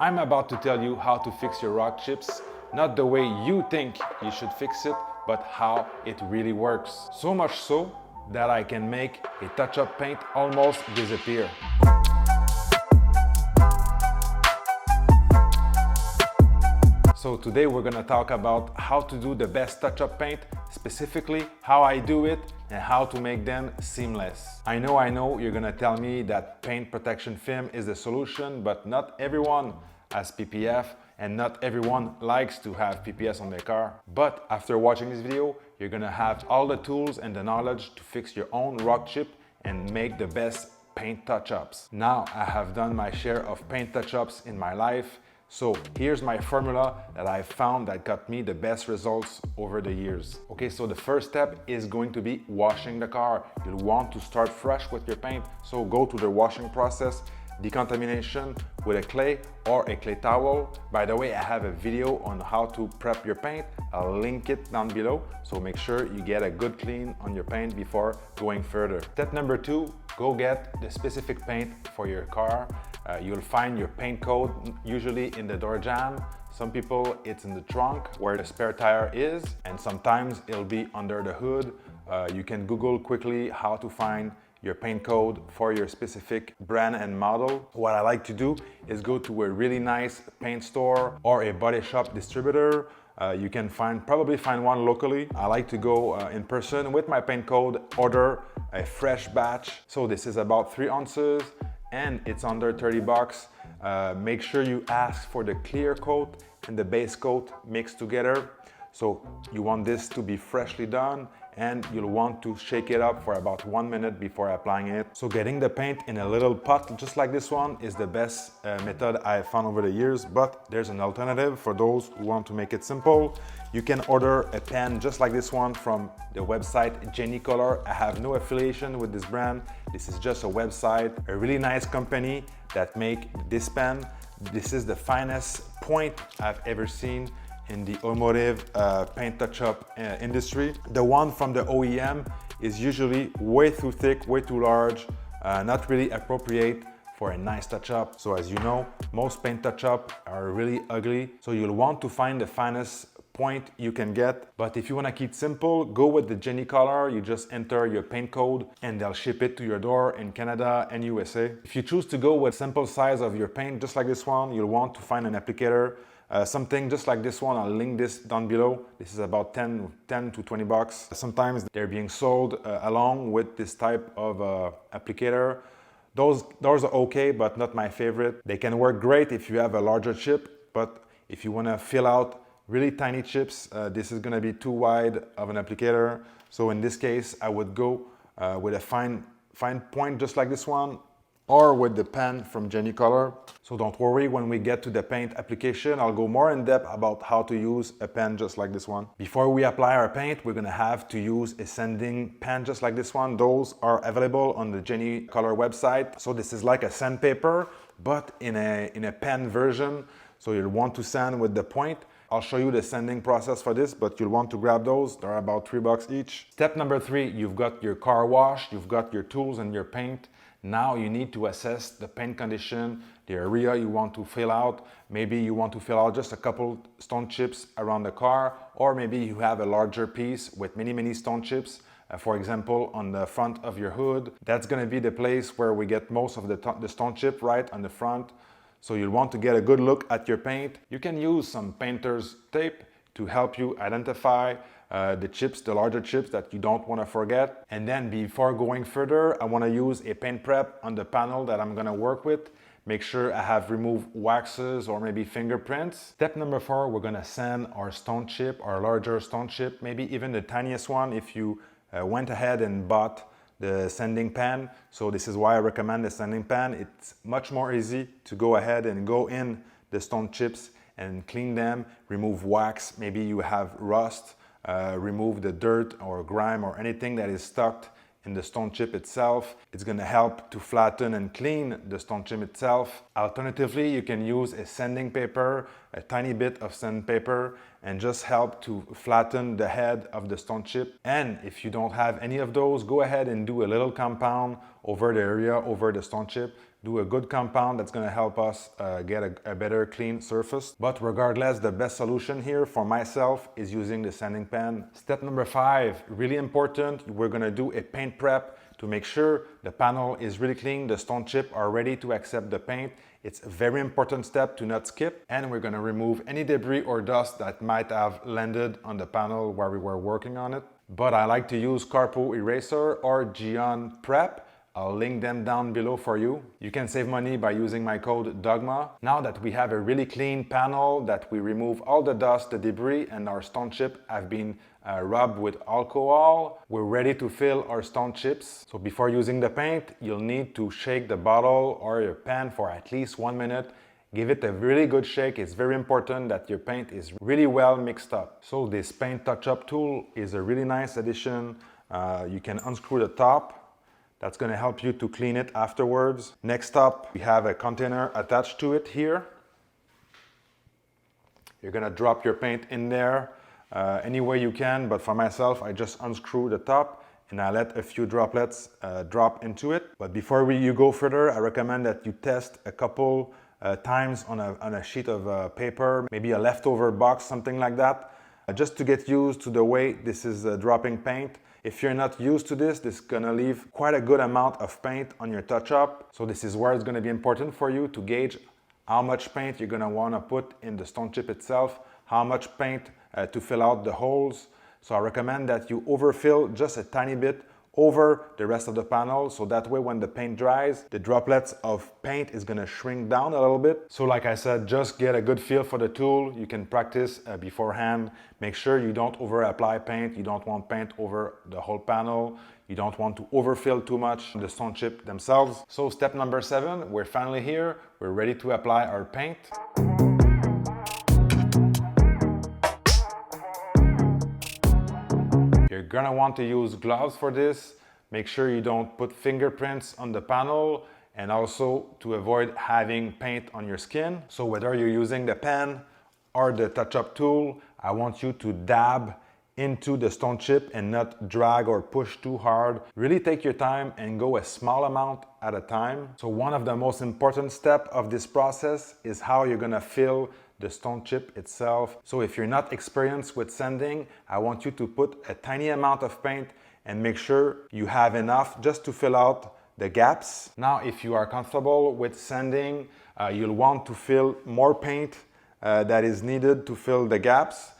I'm about to tell you how to fix your rock chips, not the way you think you should fix it, but how it really works. So much so that I can make a touch-up paint almost disappear. So today we're gonna talk about how to do the best touch-up paint, specifically how I do it and how to make them seamless. I know you're gonna tell me that paint protection film is the solution, but not everyone has PPF and not everyone likes to have PPS on their car. But after watching this video, you're gonna have all the tools and the knowledge to fix your own rock chip and make the best paint touch-ups. Now I have done my share of paint touch-ups in my life. So here's my formula that I found that got me the best results over the years. Okay, so the first step is going to be washing the car. You'll want to start fresh with your paint. So go to the washing process, decontamination with a clay or a clay towel. By the way, I have a video on how to prep your paint. I'll link it down below. So make sure you get a good clean on your paint before going further. Step number 2, go get the specific paint for your car. You'll find your paint code usually in the door jamb. Some people it's in the trunk where the spare tire is, and sometimes it'll be under the hood. You can Google quickly how to find your paint code for your specific brand and model. What I like to do is go to a really nice paint store or a body shop distributor. You can probably find one locally. I like to go in person with my paint code, order a fresh batch. So this is about 3 ounces and it's under 30 bucks. Make sure you ask for the clear coat and the base coat mixed together. So you want this to be freshly done, and you'll want to shake it up for about 1 minute before applying it. So getting the paint in a little pot just like this one is the best method I've found over the years, but there's an alternative for those who want to make it simple. You can order a pen just like this one from the website Jenny Color. I have no affiliation with this brand. This is just a website, a really nice company that make this pen. This is the finest point I've ever seen in the automotive paint touch-up industry. The one from the OEM is usually way too thick, way too large, not really appropriate for a nice touch-up. So as you know, most paint touch-up are really ugly. So you'll want to find the finest point you can get. But if you want to keep it simple, go with the Jenny Color. You just enter your paint code and they'll ship it to your door in Canada and USA. If you choose to go with simple size of your paint, just like this one, you'll want to find an applicator. Something just like this one, I'll link this down below. This is about 10 to 20 bucks. Sometimes they're being sold along with this type of applicator. Those are okay, but not my favorite. They can work great if you have a larger chip, but if you want to fill out really tiny chips, this is going to be too wide of an applicator. So in this case, I would go with a fine point just like this one, or with the pen from Jenny Color. So don't worry, when we get to the paint application, I'll go more in depth about how to use a pen just like this one. Before we apply our paint, we're gonna have to use a sanding pen just like this one. Those are available on the Jenny Color website. So this is like a sandpaper, but in a pen version. So you'll want to sand with the point. I'll show you the sanding process for this, but you'll want to grab those. They're about 3 bucks each. Step number 3, you've got your car washed, you've got your tools and your paint. Now you need to assess the paint condition, the area you want to fill out. Maybe you want to fill out just a couple stone chips around the car, or maybe you have a larger piece with many stone chips. For example, on the front of your hood. That's gonna be the place where we get most of the stone chip, right on the front. So you'll want to get a good look at your paint. You can use some painter's tape to help you identify the chips, the larger chips that you don't want to forget. And then before going further, I want to use a paint prep on the panel that I'm going to work with. Make sure I have removed waxes or maybe fingerprints. Step number 4, we're going to sand our stone chip, our larger stone chip, maybe even the tiniest one if you went ahead and bought the sanding pan. So this is why I recommend the sanding pan. It's much more easy to go ahead and go in the stone chips and clean them, remove wax, maybe you have rust, remove the dirt or grime or anything that is stuck in the stone chip itself. It's going to help to flatten and clean the stone chip itself. Alternatively, you can use a sanding paper, a tiny bit of sandpaper, and just help to flatten the head of the stone chip. And if you don't have any of those, go ahead and do a little compound over the area, over the stone chip, do a good compound that's going to help us get a better clean surface. But regardless, the best solution here for myself is using the sanding pen. Step number 5, really important, we're going to do a paint prep to make sure the panel is really clean, the stone chips are ready to accept the paint. It's a very important step to not skip, and we're going to remove any debris or dust that might have landed on the panel while we were working on it. But I like to use Carpo Eraser or Geon Prep. I'll link them down below for you. You can save money by using my code Dogma. Now that we have a really clean panel, that we remove all the dust, the debris, and our stone chip have been rubbed with alcohol, we're ready to fill our stone chips. So before using the paint, you'll need to shake the bottle or your pan for at least 1 minute. Give it a really good shake. It's very important that your paint is really well mixed up. So this paint touch-up tool is a really nice addition. You can unscrew the top. That's going to help you to clean it afterwards. Next up, we have a container attached to it here. You're going to drop your paint in there any way you can, but for myself, I just unscrew the top and I let a few droplets drop into it. But before you go further, I recommend that you test a couple times on a sheet of paper, maybe a leftover box, something like that, just to get used to the way this is dropping paint. If you're not used to this is gonna leave quite a good amount of paint on your touch-up. So this is where it's gonna be important for you to gauge how much paint you're gonna wanna put in the stone chip itself, how much paint to fill out the holes. So I recommend that you overfill just a tiny bit over the rest of the panel, so that way when the paint dries, the droplets of paint is gonna shrink down a little bit. So like I said, just get a good feel for the tool. You can practice beforehand. Make sure you don't over apply paint. You don't want paint over the whole panel. You don't want to overfill too much the stone chip themselves. So step number 7, we're finally here. We're ready to apply our paint. You're gonna want to use gloves for this. Make sure you don't put fingerprints on the panel, and also to avoid having paint on your skin. So whether you're using the pen or the touch-up tool, I want you to dab into the stone chip and not drag or push too hard. Really take your time and go a small amount at a time. So one of the most important steps of this process is how you're gonna fill the stone chip itself. So if you're not experienced with sanding, I want you to put a tiny amount of paint and make sure you have enough just to fill out the gaps. Now, if you are comfortable with sanding, you'll want to fill more paint that is needed to fill the gaps.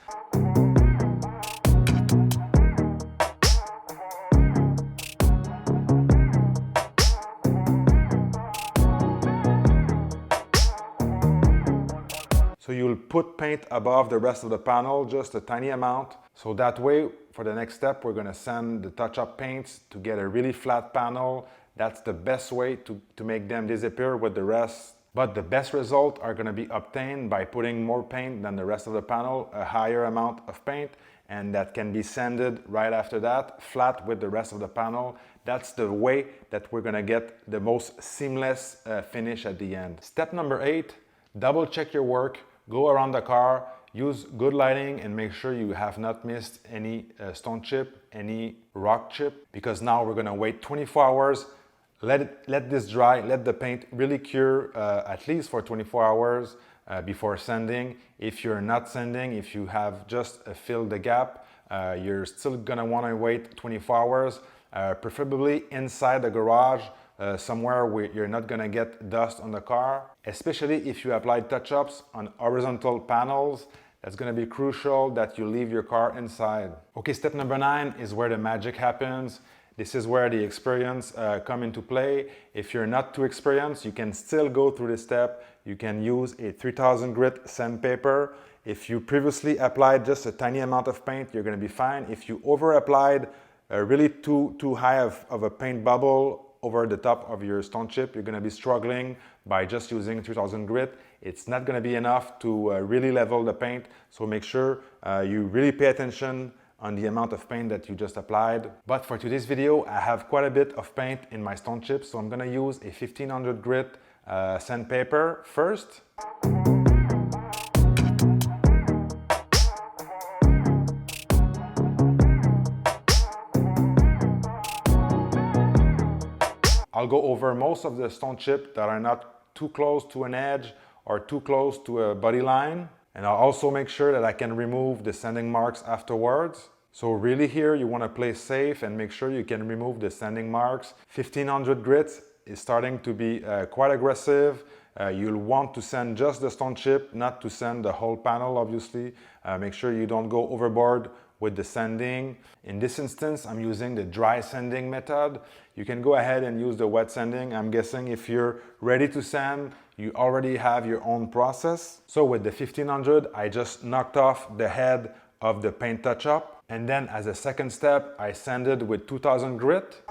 So you'll put paint above the rest of the panel, just a tiny amount. So that way, for the next step, we're gonna sand the touch-up paints to get a really flat panel. That's the best way to make them disappear with the rest. But the best results are gonna be obtained by putting more paint than the rest of the panel, a higher amount of paint, and that can be sanded right after that, flat with the rest of the panel. That's the way that we're gonna get the most seamless finish at the end. Step number 8, double check your work. Go around the car, use good lighting, and make sure you have not missed any stone chip, any rock chip, because now we're gonna wait 24 hours. Let this dry, let the paint really cure at least for 24 hours before sanding. If you're not sanding, if you have just filled the gap, you're still gonna wanna wait 24 hours, preferably inside the garage, somewhere where you're not gonna get dust on the car, especially if you apply touch-ups on horizontal panels. That's gonna be crucial that you leave your car inside. Okay, step number 9 is where the magic happens. This is where the experience come into play. If you're not too experienced, you can still go through this step. You can use a 3000 grit sandpaper. If you previously applied just a tiny amount of paint, you're gonna be fine. If you over applied really too high of a paint bubble over the top of your stone chip, you're gonna be struggling by just using 3000 grit. It's not gonna be enough to really level the paint, so make sure you really pay attention on the amount of paint that you just applied. But for today's video, I have quite a bit of paint in my stone chips, so I'm gonna use a 1500 grit sandpaper first. I'll go over most of the stone chips that are not too close to an edge or too close to a body line. And I'll also make sure that I can remove the sanding marks afterwards. So really here you want to play safe and make sure you can remove the sanding marks. 1500 grits is starting to be quite aggressive. You'll want to sand just the stone chip, not to sand the whole panel, obviously. Make sure you don't go overboard with the sanding. In this instance, I'm using the dry sanding method. You can go ahead and use the wet sanding. I'm guessing if you're ready to sand, you already have your own process. So with the 1500, I just knocked off the head of the paint touch-up. And then as a second step, I sanded with 2000 grit.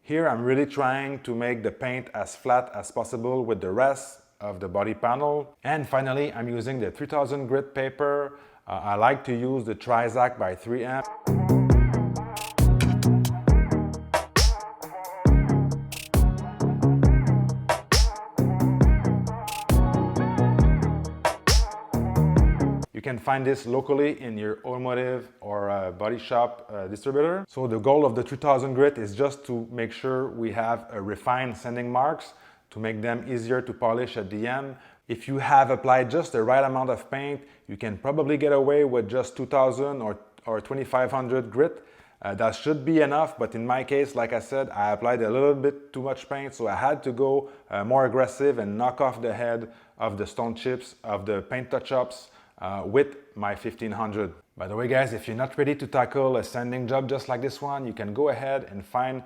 Here I'm really trying to make the paint as flat as possible with the rest of the body panel. And finally, I'm using the 3000 grit paper. I like to use the Trizac by 3M. You can find this locally in your automotive or body shop distributor. So the goal of the 3000 grit is just to make sure we have refined sanding marks to make them easier to polish at the end. If you have applied just the right amount of paint, you can probably get away with just 2000 or 2500 grit. That should be enough, but in my case, like I said, I applied a little bit too much paint, so I had to go more aggressive and knock off the head of the stone chips, of the paint touch-ups with my 1500. By the way guys, if you're not ready to tackle a sanding job just like this one, you can go ahead and find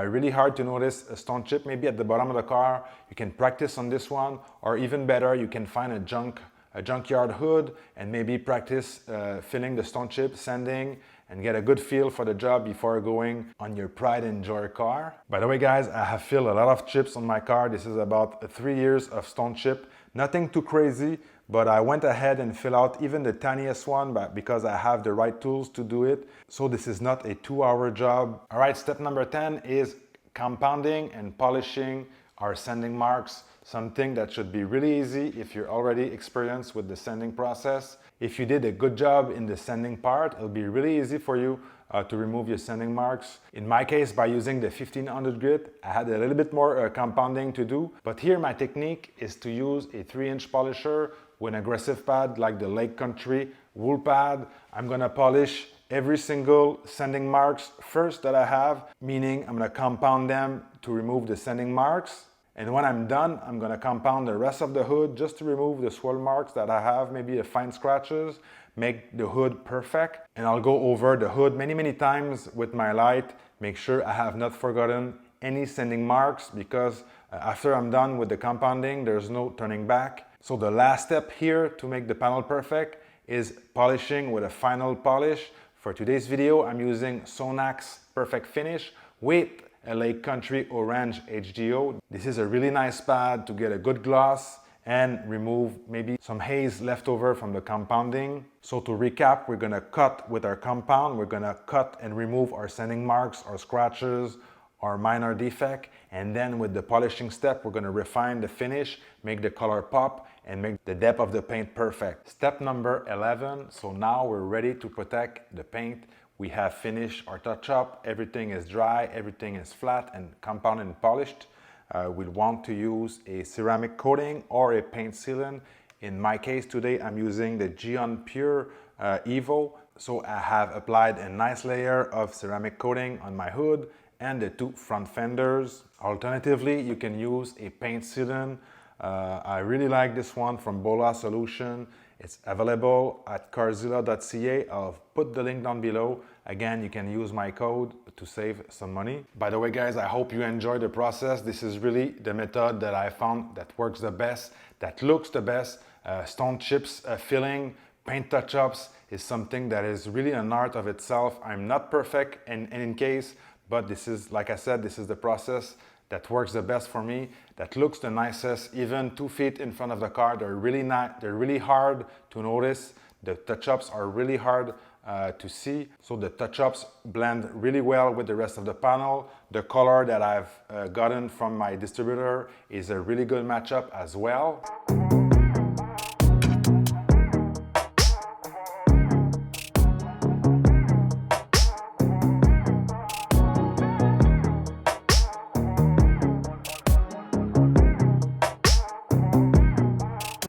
really hard to notice a stone chip maybe at the bottom of the car. You can practice on this one, or even better, you can find a junkyard hood and maybe practice filling the stone chip, sanding, and get a good feel for the job before going on your pride and joy car. By the way guys, I have filled a lot of chips on my car. This is about 3 years of stone chip. Nothing too crazy, but I went ahead and filled out even the tiniest one because I have the right tools to do it. So this is not a 2-hour job. All right, step number 10 is compounding and polishing our sanding marks. Something that should be really easy if you're already experienced with the sanding process. If you did a good job in the sanding part, it'll be really easy for you to remove your sanding marks. In my case, by using the 1500 grit, I had a little bit more compounding to do. But here my technique is to use a 3-inch polisher with an aggressive pad like the Lake Country wool pad. I'm gonna polish every single sanding marks first that I have, meaning I'm gonna compound them to remove the sanding marks. And when I'm done, I'm gonna compound the rest of the hood just to remove the swirl marks that I have, maybe the fine scratches, make the hood perfect. And I'll go over the hood many times with my light, make sure I have not forgotten any sanding marks, because after I'm done with the compounding, there's no turning back. So the last step here to make the panel perfect is polishing with a final polish. For today's video, I'm using Sonac's Perfect Finish with a Lake Country Orange HDO. This is a really nice pad to get a good gloss and remove maybe some haze left over from the compounding. So to recap, we're gonna cut with our compound, we're gonna cut and remove our sanding marks, our scratches, our minor defect, and then with the polishing step, we're gonna refine the finish, make the color pop, and make the depth of the paint perfect. Step number 11, so now we're ready to protect the paint. We have finished our touch-up, everything is dry, everything is flat and compounded and polished. We'll want to use a ceramic coating or a paint sealant. In my case today, I'm using the Geon Pure Evo. So I have applied a nice layer of ceramic coating on my hood and the 2 front fenders. Alternatively, you can use a paint sealant. I really like this one from Bola Solution. It's available at carzilla.ca. I'll put the link down below. Again, you can use my code to save some money. By the way, guys, I hope you enjoy the process. This is really the method that I found that works the best, that looks the best. Stone chips filling, paint touch-ups is something that is really an art of itself. I'm not perfect in any case, but this is, like I said, this is the process that works the best for me, that looks the nicest, even 2 feet in front of the car. They're really hard to notice. The touch-ups are really hard to see. So the touch-ups blend really well with the rest of the panel. The color that I've gotten from my distributor is a really good matchup as well.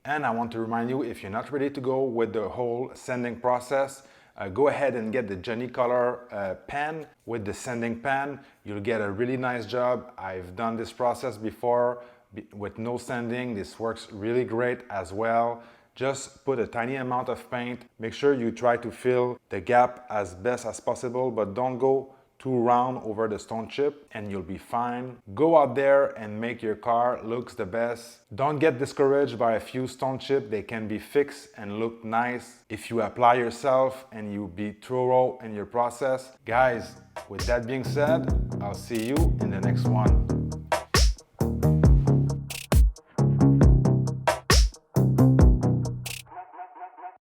And I want to remind you, if you're not ready to go with the whole sanding process, go ahead and get the Johnny Color pen. With the sanding pen, you'll get a really nice job. I've done this process before with no sanding. This works really great as well. Just put a tiny amount of paint. Make sure you try to fill the gap as best as possible, but don't go too round over the stone chip and you'll be fine. Go out there and make your car looks the best. Don't get discouraged by a few stone chips. They can be fixed and look nice if you apply yourself and you be thorough in your process. Guys, with that being said, I'll see you in the next one.